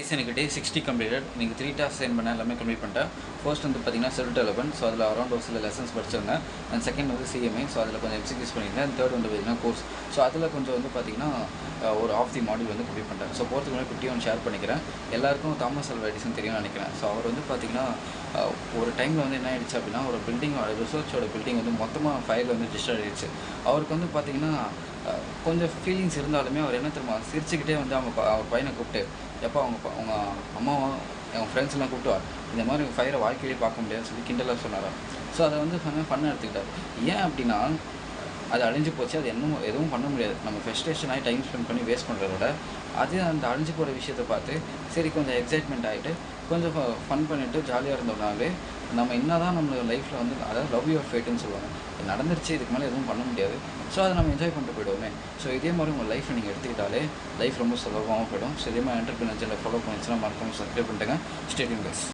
எனக்கு டே 60 கம்ப்ளீட்டட். நீங்கள் 3 task send பண்ண எல்லாமே கம்ப்ளீட் பண்ணிட்டேன். ஃபர்ஸ்ட் வந்து பார்த்தீங்கன்னா செல்ஃப் டெவலப்மெண்ட். ஸோ அதில் அரௌண்ட் ஒரு சில லெசன்ஸ் படிச்சிருந்தேன். அண்ட் செகண்ட் வந்து சிஎம்ஐ. ஸோ அதில் கொஞ்சம் எம்சிக்யூஸ் பண்ணியிருந்தேன். அண்ட் தேர்ட் வந்து பார்த்தீங்கன்னா கோர்ஸ். ஸோ அதில் கொஞ்சம் வந்து பார்த்தீங்கன்னா ஒரு ஆஃப் தி மாடியூல் வந்து கம்ப்ளீட் பண்ணிட்டேன். ஸோ போகிறதுக்கு முன்னாடி குட்டியாக ஒன்று ஷேர் பண்ணிக்கிறேன். எல்லாருக்கும் தாமஸ் அல்வா எடிசன் தெரியும்னு நினைக்கிறேன். ஸோ அவர் வந்து பார்த்தீங்கன்னா ஒரு டைமில் வந்து என்ன ஆயிடுச்சு அப்படின்னா ஒரு பில்டிங் ரிசர்ச்சோட பில்டிங் வந்து மொத்தமாக ஃபயரில் வந்து டிஸ்ட்ராய் ஆகிடுச்சு. அவருக்கு வந்து பார்த்தீங்கன்னா கொஞ்சம் ஃபீலிங்ஸ் இருந்தாலுமே அவர் என்ன தெரியுமா சிரிச்சுக்கிட்டே வந்து அவர் பையனை கூப்பிட்டு எப்போ அவங்க அம்மாவும் என் ஃப்ரெண்ட்ஸ்லாம் கூப்பிட்டுவார் இந்த மாதிரி ஃபயரை வாழ்க்கையிலே பார்க்க முடியாதுன்னு சொல்லி கிண்டலாக சொன்னார். ஸோ அதை வந்து ஃபன்னாக எடுத்துக்கிட்டார். ஏன் அப்படின்னா அது அழிஞ்சு போச்சு. அது எதுவும் பண்ண முடியாது. நம்ம ஃப்ரஸ்ட்ரேஷன் ஆகி டைம் ஸ்பெண்ட் பண்ணி வேஸ்ட் பண்ணுறத விட அது அந்த அழிஞ்சு போகிற விஷயத்தை பார்த்து சரி கொஞ்சம் எக்ஸைட்மெண்ட் ஆகிட்டு கொஞ்சம் ஃபன் பண்ணிவிட்டு ஜாலியாக இருந்தோம்னாலே நம்ம என்ன தான் நம்ம லைஃப்பில் வந்து அதாவது லவ் யுவர் ஃபேட்டுன்னு சொல்லுவாங்க. நடந்துருச்சு, இதுக்கு மேலே எதுவும் பண்ண முடியாது. ஸோ அதை நம்ம என்ஜாய் பண்ணிட்டு போய்டுவோமே. ஸோ இதே மாதிரி உங்கள் லைஃப்பை நீங்கள் எடுத்துக்கிட்டாலே லைஃப் ரொம்ப சுலபமாக போய்டும். ஸோ இதே மாதிரி என்டர்பிரினர் சேனலை ஃபாலோ பண்ணிச்சுன்னா மறக்காம சப்ஸ்கிரைப் பண்ணிட்டுங்க. Stay tuned guys.